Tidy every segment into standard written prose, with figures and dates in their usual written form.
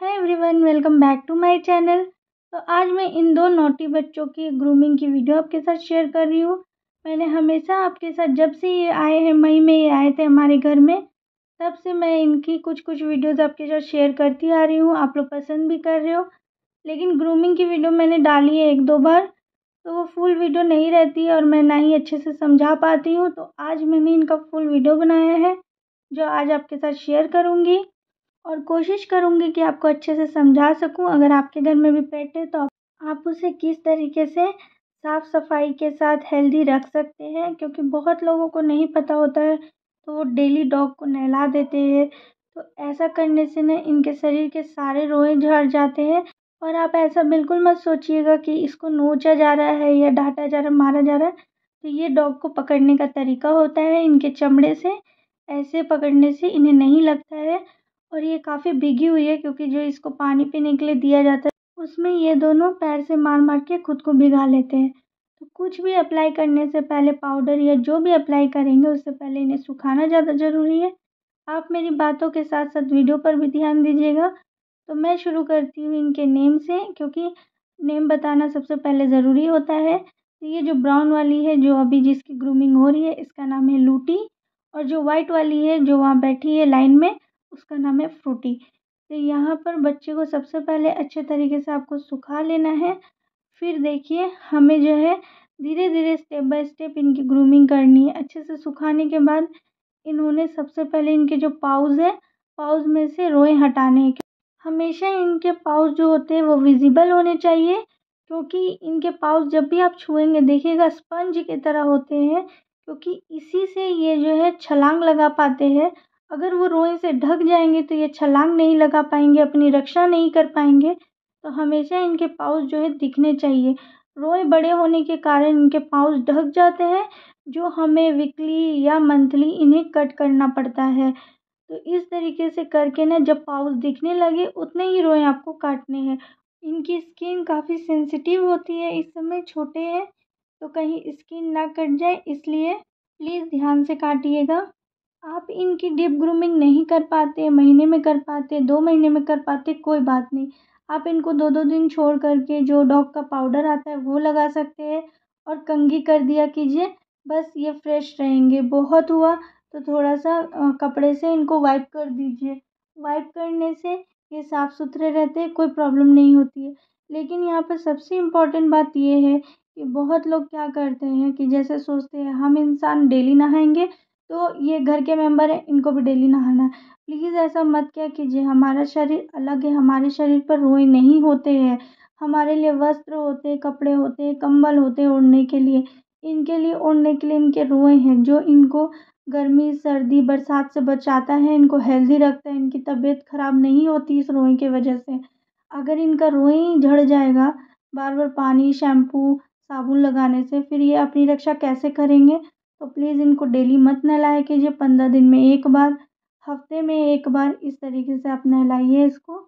Hi everyone, welcome back to my channel. तो आज मैं इन दो नॉटी बच्चों की ग्रूमिंग की वीडियो आपके साथ शेयर कर रही हूँ। मैंने हमेशा आपके साथ जब से ये आए हैं, मई में ये आए थे हमारे घर में, तब से मैं इनकी कुछ कुछ वीडियोस आपके साथ शेयर करती आ रही हूँ। आप लोग पसंद भी कर रहे हो। लेकिन ग्रूमिंग की वीडियो मैंने डाली है एक दो बार, तो वो फुल वीडियो नहीं रहती है और मैं ना ही अच्छे से समझा पाती हूँ। तो आज मैंने इनका फुल वीडियो बनाया है, जो आज आपके साथ शेयर करूँगी और कोशिश करूँगी कि आपको अच्छे से समझा सकूँ। अगर आपके घर में भी पेट है तो आप उसे किस तरीके से साफ़ सफाई के साथ हेल्दी रख सकते हैं, क्योंकि बहुत लोगों को नहीं पता होता है तो वो डेली डॉग को नहला देते हैं। तो ऐसा करने से ना इनके शरीर के सारे रोए झड़ जाते हैं। और आप ऐसा बिल्कुल मत सोचिएगा कि इसको नोचा जा रहा है या डांटा जा रहा है, मारा जा रहा है। तो ये डॉग को पकड़ने का तरीका होता है, इनके चमड़े से ऐसे पकड़ने से इन्हें नहीं लगता है। और ये काफ़ी भीगी हुई है, क्योंकि जो इसको पानी पीने के लिए दिया जाता है उसमें ये दोनों पैर से मार मार के खुद को भिगा लेते हैं। तो कुछ भी अप्लाई करने से पहले, पाउडर या जो भी अप्लाई करेंगे उससे पहले इन्हें सुखाना ज़्यादा ज़रूरी है। आप मेरी बातों के साथ साथ वीडियो पर भी ध्यान दीजिएगा। तो मैं शुरू करती हूँ इनके नेम से, क्योंकि नेम बताना सबसे पहले ज़रूरी होता है। तो ये जो ब्राउन वाली है, जो अभी जिसकी ग्रूमिंग हो रही है, इसका नाम है लूटी। और जो वाइट वाली है, जो वहाँ बैठी है लाइन में, उसका नाम है फ्रूटी। तो यहाँ पर बच्चे को सबसे पहले अच्छे तरीके से आपको सुखा लेना है। फिर देखिए, हमें जो है धीरे धीरे स्टेप बाय स्टेप इनकी ग्रूमिंग करनी है। अच्छे से सुखाने के बाद इन्होंने सबसे पहले इनके जो पाउज है, पाउज में से रोए हटाने हैं। हमेशा इनके पाउच जो होते हैं वो विजिबल होने चाहिए, क्योंकि इनके पाउच जब भी आप छुएंगे देखिएगा स्पंज की तरह होते हैं, क्योंकि इसी से ये जो है छलांग लगा पाते हैं। अगर वो रोए से ढक जाएंगे तो ये छलांग नहीं लगा पाएंगे, अपनी रक्षा नहीं कर पाएंगे। तो हमेशा इनके पाउच जो है दिखने चाहिए। रोए बड़े होने के कारण इनके पाउच ढक जाते हैं, जो हमें वीकली या मंथली इन्हें कट करना पड़ता है। तो इस तरीके से करके ना, जब पाउच दिखने लगे उतने ही रोए आपको काटने हैं। इनकी स्किन काफ़ी सेंसिटिव होती है, इस समय छोटे हैं तो कहीं स्किन ना कट जाए, इसलिए प्लीज़ ध्यान से काटिएगा। आप इनकी डीप ग्रूमिंग नहीं कर पाते, महीने में कर पाते, 2 महीने में कर पाते, कोई बात नहीं। आप इनको 2-2 दिन छोड़ करके जो डॉग का पाउडर आता है वो लगा सकते हैं और कंघी कर दिया कीजिए। बस ये फ्रेश रहेंगे। बहुत हुआ तो थोड़ा सा कपड़े से इनको वाइप कर दीजिए। वाइप करने से ये साफ़ सुथरे रहते हैं, कोई प्रॉब्लम नहीं होती है। लेकिन यहाँ पर सबसे इम्पोर्टेंट बात ये है कि बहुत लोग क्या करते हैं कि जैसे सोचते हैं हम इंसान डेली नहाएंगे तो ये घर के मेंबर हैं, इनको भी डेली नहाना है। प्लीज़ ऐसा मत क्या कीजिए। हमारा शरीर अलग है, हमारे शरीर पर रोए नहीं होते हैं। हमारे लिए वस्त्र होते हैं, कपड़े होते हैं, कंबल होते हैं ओढ़ने के लिए। इनके लिए ओढ़ने के लिए इनके रोए हैं, जो इनको गर्मी सर्दी बरसात से बचाता है, इनको हेल्दी रखता है। इनकी तबीयत ख़राब नहीं होती इस रोए की वजह से। अगर इनका रोए ही झड़ जाएगा बार बार पानी, शैम्पू, साबुन लगाने से, फिर ये अपनी रक्षा कैसे करेंगे। तो प्लीज़ इनको डेली मत नहलाया कीजिए। 15 दिन में एक बार, हफ्ते में एक बार, इस तरीके से आप नहलाइए इसको।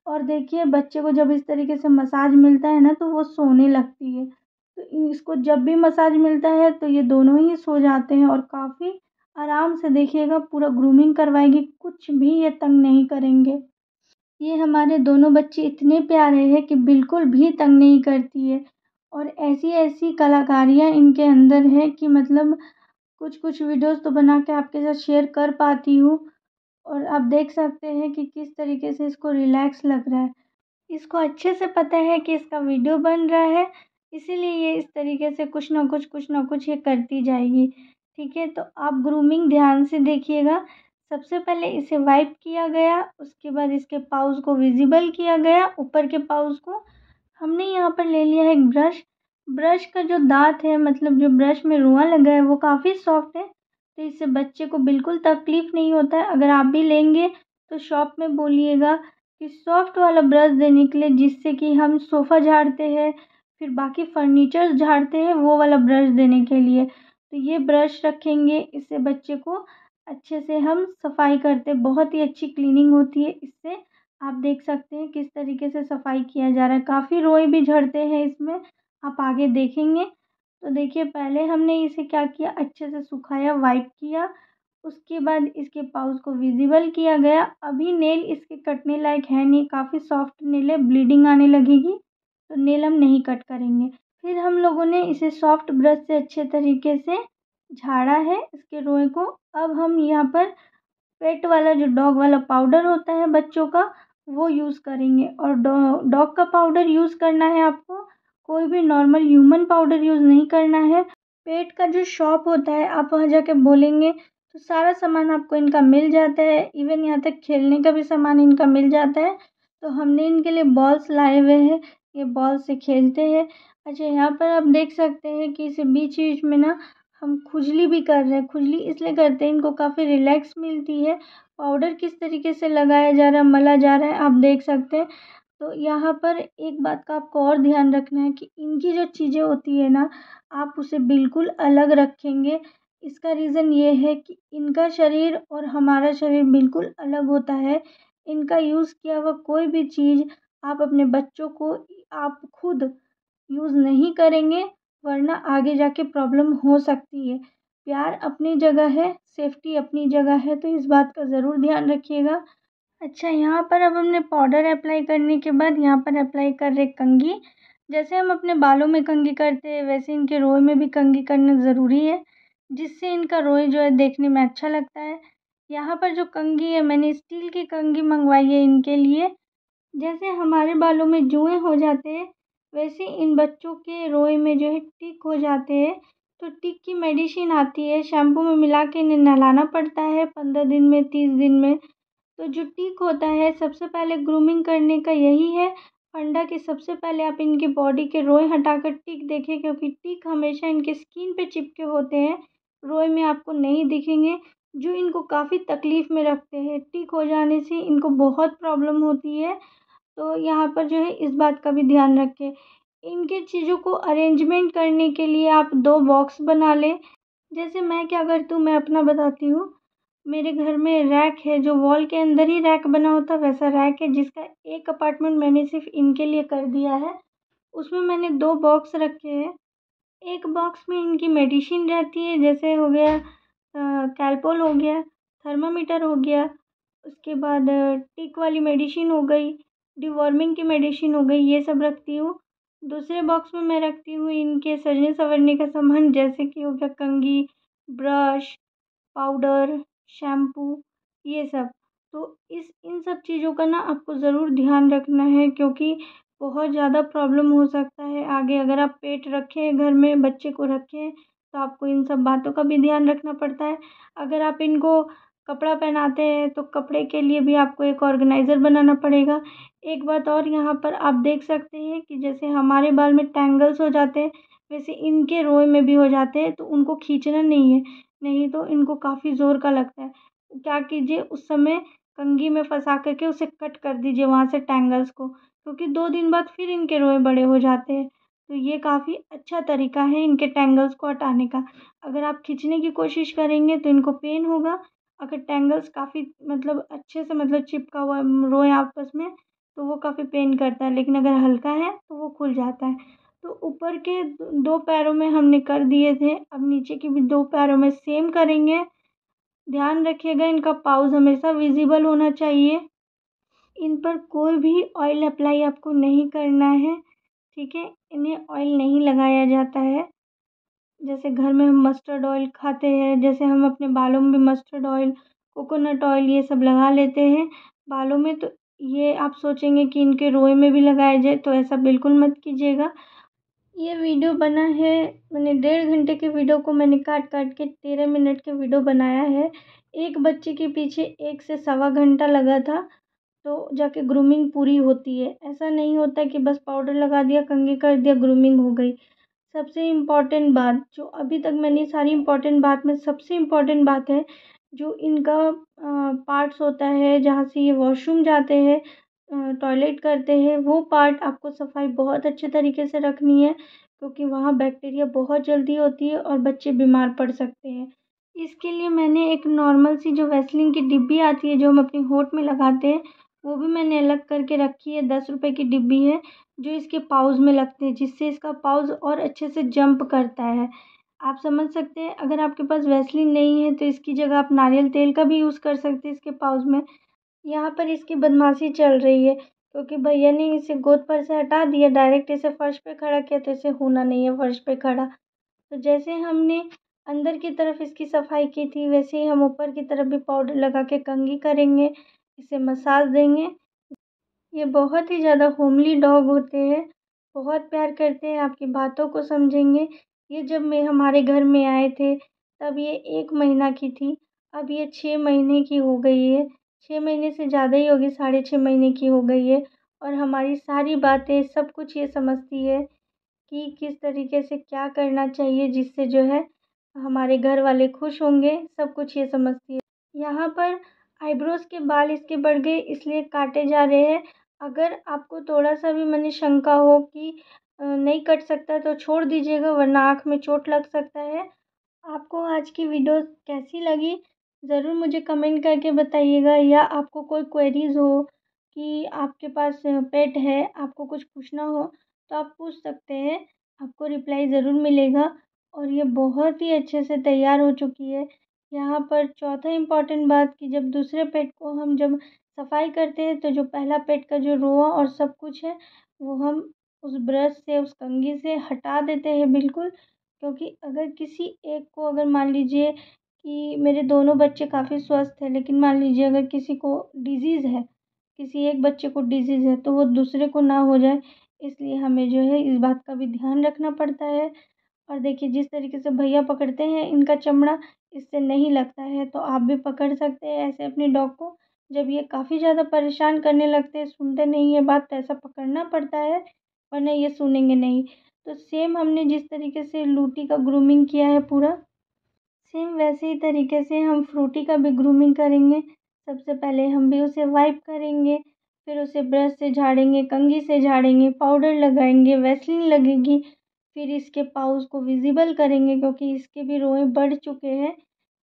और देखिए, बच्चे को जब इस तरीके से मसाज मिलता है ना तो वो सोने लगती है। तो इसको जब भी मसाज मिलता है तो ये दोनों ही सो जाते हैं और काफ़ी आराम से, देखिएगा, पूरा ग्रूमिंग करवाएगी, कुछ भी ये तंग नहीं करेंगे। ये हमारे दोनों बच्चे इतने प्यारे हैं कि बिल्कुल भी तंग नहीं करती है। और ऐसी ऐसी कलाकारियाँ इनके अंदर है कि मतलब कुछ कुछ वीडियोस तो बना के आपके साथ शेयर कर पाती हूँ। और आप देख सकते हैं कि किस तरीके से इसको रिलैक्स लग रहा है। इसको अच्छे से पता है कि इसका वीडियो बन रहा है, इसीलिए ये इस तरीके से कुछ ना कुछ ये करती जाएगी। ठीक है, तो आप ग्रूमिंग ध्यान से देखिएगा। सबसे पहले इसे वाइप किया गया, उसके बाद इसके पाउच को विजिबल किया गया, ऊपर के पाउच को। हमने यहाँ पर ले लिया है एक ब्रश। ब्रश का जो दांत है, मतलब जो ब्रश में रुआं लगा है, वो काफ़ी सॉफ्ट है, तो इससे बच्चे को बिल्कुल तकलीफ़ नहीं होता है। अगर आप भी लेंगे तो शॉप में बोलिएगा कि सॉफ्ट वाला ब्रश देने के लिए, जिससे कि हम सोफ़ा झाड़ते हैं, फिर बाकी फर्नीचर झाड़ते हैं, वो वाला ब्रश देने के लिए। तो ये ब्रश रखेंगे, इससे बच्चे को अच्छे से हम सफाई करते, बहुत ही अच्छी क्लीनिंग होती है इससे। आप देख सकते हैं किस तरीके से सफाई किया जा रहा है। काफ़ी रोए भी झड़ते हैं इसमें, आप आगे देखेंगे। तो देखिए, पहले हमने इसे क्या किया, अच्छे से सुखाया, वाइप किया, उसके बाद इसके पाउच को विजिबल किया गया। अभी नेल इसके कटने लायक है नहीं, काफ़ी सॉफ्ट नेल है, ब्लीडिंग आने लगेगी तो नेल हम नहीं कट करेंगे। फिर हम लोगों ने इसे सॉफ्ट ब्रश से अच्छे तरीके से झाड़ा है इसके रोए को। अब हम यहाँ पर पेट वाला जो डॉग वाला पाउडर होता है बच्चों का, वो यूज़ करेंगे। और डॉग का पाउडर यूज़ करना है आपको, कोई भी नॉर्मल ह्यूमन पाउडर यूज़ नहीं करना है। पेट का जो शॉप होता है आप वहाँ जाके बोलेंगे तो सारा सामान आपको इनका मिल जाता है, इवन यहाँ तक खेलने का भी सामान इनका मिल जाता है। तो हमने इनके लिए बॉल्स लाए हुए हैं, ये बॉल से खेलते हैं। अच्छा, यहाँ पर आप देख सकते हैं कि इसे बीच बीच में ना हम खुजली भी कर रहे हैं। खुजली इसलिए करते हैं, इनको काफ़ी रिलैक्स मिलती है। पाउडर किस तरीके से लगाया जा रहा है, मला जा रहा है, आप देख सकते हैं। तो यहाँ पर एक बात का आपको और ध्यान रखना है कि इनकी जो चीज़ें होती है ना, आप उसे बिल्कुल अलग रखेंगे। इसका रीज़न ये है कि इनका शरीर और हमारा शरीर बिल्कुल अलग होता है। इनका यूज़ किया हुआ कोई भी चीज़ आप अपने बच्चों को आप खुद यूज़ नहीं करेंगे, वरना आगे जाके प्रॉब्लम हो सकती है। प्यार अपनी जगह है, सेफ्टी अपनी जगह है, तो इस बात का ज़रूर ध्यान रखिएगा। अच्छा, यहाँ पर अब हमने पाउडर अप्लाई करने के बाद यहाँ पर अप्लाई कर रहे कंघी। जैसे हम अपने बालों में कंघी करते हैं वैसे इनके रोए में भी कंघी करना ज़रूरी है, जिससे इनका रोए जो है देखने में अच्छा लगता है। यहाँ पर जो कंघी है मैंने स्टील की कंघी मंगवाई है इनके लिए। जैसे हमारे बालों में जुएँ हो जाते हैं वैसे इन बच्चों के रोए में जो है टिक हो जाते हैं। तो टिक की मेडिसिन आती है, शैम्पू में मिला के इन्हें नहलाना पड़ता है 15 दिन में, 30 दिन में। तो जो टिक होता है सबसे पहले ग्रूमिंग करने का यही है फंडा कि सबसे पहले आप इनकी बॉडी के रोए हटाकर टिक देखें, क्योंकि टिक हमेशा इनके स्किन पे चिपके होते हैं, रोए में आपको नहीं दिखेंगे, जो इनको काफ़ी तकलीफ़ में रखते हैं। टिक हो जाने से इनको बहुत प्रॉब्लम होती है। तो यहाँ पर जो है इस बात का भी ध्यान रखें। इनके चीज़ों को अरेंजमेंट करने के लिए आप 2 बॉक्स बना लें। जैसे मैं क्या करती हूँ, मैं अपना बताती हूँ। मेरे घर में रैक है, जो वॉल के अंदर ही रैक बना होता है वैसा रैक है, जिसका एक अपार्टमेंट मैंने सिर्फ इनके लिए कर दिया है। उसमें मैंने 2 बॉक्स रखे हैं। एक बॉक्स में इनकी मेडिसिन रहती है, जैसे हो गया कैलपोल हो गया, थर्मामीटर हो गया, उसके बाद टिक वाली मेडिसिन हो गई, डिवॉर्मिंग की मेडिसिन हो गई, ये सब रखती हूँ। दूसरे बॉक्स में मैं रखती हूँ इनके सजने संवरने का सामान, जैसे कि हो गया कंघी, ब्रश, पाउडर, शैम्पू, ये सब। तो इन सब चीज़ों का ना आपको ज़रूर ध्यान रखना है, क्योंकि बहुत ज़्यादा प्रॉब्लम हो सकता है आगे। अगर आप पेट रखें घर में, बच्चे को रखें, तो आपको इन सब बातों का भी ध्यान रखना पड़ता है। अगर आप इनको कपड़ा पहनाते हैं तो कपड़े के लिए भी आपको एक ऑर्गेनाइज़र बनाना पड़ेगा। एक बात और यहाँ पर आप देख सकते हैं कि जैसे हमारे बाल में टैंगल्स हो जाते हैं, वैसे इनके रोए में भी हो जाते हैं, तो उनको खींचना नहीं है, नहीं तो इनको काफ़ी ज़ोर का लगता है। क्या कीजिए, उस समय कंघी में फँसा कर के उसे कट कर दीजिए वहाँ से टैंगल्स को, क्योंकि 2 दिन बाद फिर इनके रोए बड़े हो जाते हैं। तो ये काफ़ी अच्छा तरीका है इनके टैंगल्स को हटाने का। अगर आप खींचने की कोशिश करेंगे तो इनको पेन होगा। अगर टैंगल्स काफ़ी मतलब अच्छे से मतलब चिपका हुआ रोए आपस में, तो वो काफ़ी पेन करता है, लेकिन अगर हल्का है तो वो खुल जाता है। तो ऊपर के 2 पैरों में हमने कर दिए थे, अब नीचे के भी 2 पैरों में सेम करेंगे। ध्यान रखिएगा इनका पाउच हमेशा विजिबल होना चाहिए। इन पर कोई भी ऑयल अप्लाई आपको नहीं करना है, ठीक है? इन्हें ऑयल नहीं लगाया जाता है। जैसे घर में हम मस्टर्ड ऑयल खाते हैं, जैसे हम अपने बालों में भी मस्टर्ड ऑयल, कोकोनट ऑयल ये सब लगा लेते हैं बालों में, तो ये आप सोचेंगे कि इनके रोए में भी लगाया जाए, तो ऐसा बिल्कुल मत कीजिएगा। ये वीडियो बना है, मैंने 1.5 घंटे के वीडियो को मैंने काट काट के 13 मिनट के वीडियो बनाया है। एक बच्चे के पीछे 1 से सवा घंटा लगा था, तो जाके ग्रूमिंग पूरी होती है। ऐसा नहीं होता कि बस पाउडर लगा दिया, कंघी कर दिया, ग्रूमिंग हो गई। सबसे इम्पॉर्टेंट बात, जो अभी तक मैंने सारी इम्पॉर्टेंट बात में सबसे इम्पॉर्टेंट बात है, जो इनका पार्ट्स होता है जहाँ से ये वॉशरूम जाते हैं, टॉयलेट करते हैं, वो पार्ट आपको सफाई बहुत अच्छे तरीके से रखनी है, क्योंकि वहाँ बैक्टीरिया बहुत जल्दी होती है और बच्चे बीमार पड़ सकते हैं। इसके लिए मैंने एक नॉर्मल सी जो वैसलीन की डिब्बी आती है, जो हम अपने होंठ में लगाते हैं, वो भी मैंने अलग करके रखी है। 10 रुपए की डिब्बी है, जो इसके पाउच में लगते हैं, जिससे इसका पाउच और अच्छे से जंप करता है। आप समझ सकते हैं। अगर आपके पास वैसलीन नहीं है तो इसकी जगह आप नारियल तेल का भी यूज़ कर सकते हैं इसके पाउच में। यहाँ पर इसकी बदमाशी चल रही है क्योंकि भैया ने इसे गोद पर से हटा दिया, डायरेक्ट इसे फर्श पे खड़ा किया, तो इसे होना नहीं है फर्श पे खड़ा। तो जैसे हमने अंदर की तरफ इसकी सफाई की थी वैसे ही हम ऊपर की तरफ भी पाउडर लगा के कंघी करेंगे, इसे मसाज देंगे। ये बहुत ही ज़्यादा होमली डॉग होते हैं, बहुत प्यार करते हैं, आपकी बातों को समझेंगे। ये जब मैं हमारे घर में आए थे तब ये 1 महीना की थी, अब ये 6 महीने की हो गई है। 6 महीने से ज़्यादा ही होगी, साढ़े 6 महीने की हो गई है और हमारी सारी बातें सब कुछ ये समझती है कि किस तरीके से क्या करना चाहिए जिससे जो है हमारे घर वाले खुश होंगे, सब कुछ ये समझती है। यहाँ पर आईब्रोज़ के बाल इसके बढ़ गए इसलिए काटे जा रहे हैं। अगर आपको थोड़ा-सा भी मन में शंका हो कि नहीं कट सकता तो छोड़ दीजिएगा, वरना आँख में चोट लग सकता है। आपको आज की वीडियो कैसी लगी ज़रूर मुझे कमेंट करके बताइएगा, या आपको कोई क्वेरीज़ हो कि आपके पास पेट है, आपको कुछ पूछना हो तो आप पूछ सकते हैं, आपको रिप्लाई ज़रूर मिलेगा। और ये बहुत ही अच्छे से तैयार हो चुकी है। यहाँ पर चौथा इम्पॉर्टेंट बात कि जब दूसरे पेट को हम जब सफाई करते हैं तो जो पहला पेट का जो रोआ और सब कुछ है वो हम उस ब्रश से, उस कंघी से हटा देते हैं बिल्कुल। क्योंकि अगर किसी एक को, अगर मान लीजिए कि मेरे दोनों बच्चे काफ़ी स्वस्थ हैं, लेकिन मान लीजिए अगर किसी को डिज़ीज़ है, किसी एक बच्चे को डिज़ीज़ है तो वो दूसरे को ना हो जाए, इसलिए हमें जो है इस बात का भी ध्यान रखना पड़ता है। और देखिए जिस तरीके से भैया पकड़ते हैं इनका चमड़ा इससे नहीं लगता है, तो आप भी पकड़ सकते हैं ऐसे अपने डॉग को। जब ये काफ़ी ज़्यादा परेशान करने लगते हैं, सुनते नहीं है बात, तो ऐसा पकड़ना पड़ता है, वरना ये सुनेंगे नहीं। तो सेम हमने जिस तरीके से लूटी का ग्रूमिंग किया है पूरा, सेम वैसे ही तरीके से हम फ्रूटी का भी ग्रूमिंग करेंगे। सबसे पहले हम भी उसे वाइप करेंगे, फिर उसे ब्रश से झाड़ेंगे, कंघी से झाड़ेंगे, पाउडर लगाएंगे, वैसलीन लगेगी, फिर इसके पाउच को विज़िबल करेंगे क्योंकि इसके भी रोएँ बढ़ चुके हैं।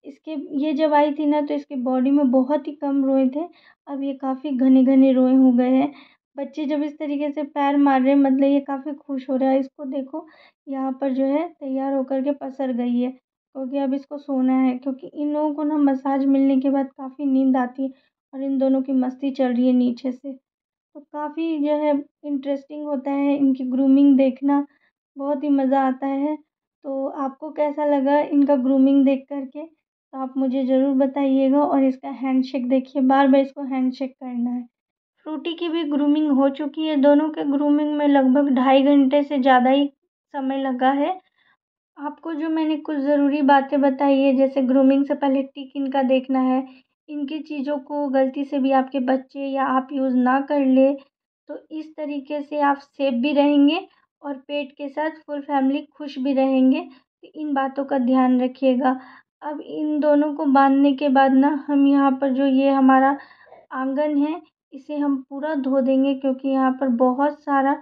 इसके ये जब आई थी ना तो इसके बॉडी में बहुत ही कम रोएँ थे, अब ये काफ़ी घने-घने रोएँ हो गए हैं। बच्चे जब इस तरीके से पैर मार रहे हैं मतलब ये काफ़ी खुश हो रहा है। इसको देखो यहाँ पर जो है तैयार होकर के पसर गई है। क्योंकि अब इसको सोना है, क्योंकि इन लोगों को ना मसाज मिलने के बाद काफ़ी नींद आती है और इन दोनों की मस्ती चल रही है नीचे से। तो काफ़ी जो है इंटरेस्टिंग होता है इनकी ग्रूमिंग देखना, बहुत ही मज़ा आता है। तो आपको कैसा लगा इनका ग्रूमिंग देख कर के? तो आप मुझे ज़रूर बताइएगा। और इसका हैंडशेक देखिए, बार-बार इसको हैंडशेक करना है। फ्रूटी की भी ग्रूमिंग हो चुकी है, दोनों के ग्रूमिंग में लगभग 2.5 घंटे से ज़्यादा ही समय लगा है। आपको जो मैंने कुछ ज़रूरी बातें बताई है, जैसे ग्रूमिंग से पहले टिक इनका देखना है, इनकी चीज़ों को गलती से भी आपके बच्चे या आप यूज़ ना कर ले, तो इस तरीके से आप सेफ भी रहेंगे और पेट के साथ फुल फैमिली खुश भी रहेंगे। तो इन बातों का ध्यान रखिएगा। अब इन दोनों को बांधने के बाद ना हम यहाँ पर जो ये हमारा आंगन है इसे हम पूरा धो देंगे, क्योंकि यहाँ पर बहुत सारा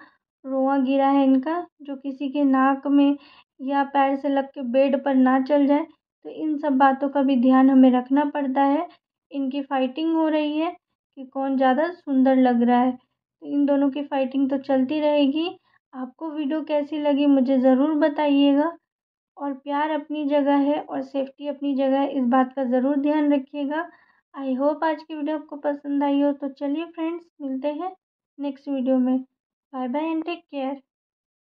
रोआ गिरा है इनका, जो किसी के नाक में या पैर से लग के बेड पर ना चल जाए। तो इन सब बातों का भी ध्यान हमें रखना पड़ता है। इनकी फाइटिंग हो रही है कि कौन ज़्यादा सुंदर लग रहा है, तो इन दोनों की फाइटिंग तो चलती रहेगी। आपको वीडियो कैसी लगी मुझे ज़रूर बताइएगा। और प्यार अपनी जगह है और सेफ्टी अपनी जगह है, इस बात का ज़रूर ध्यान रखिएगा। आई होप आज की वीडियो आपको पसंद आई हो। तो चलिए फ्रेंड्स, मिलते हैं नेक्स्ट वीडियो में। Bye bye and take care.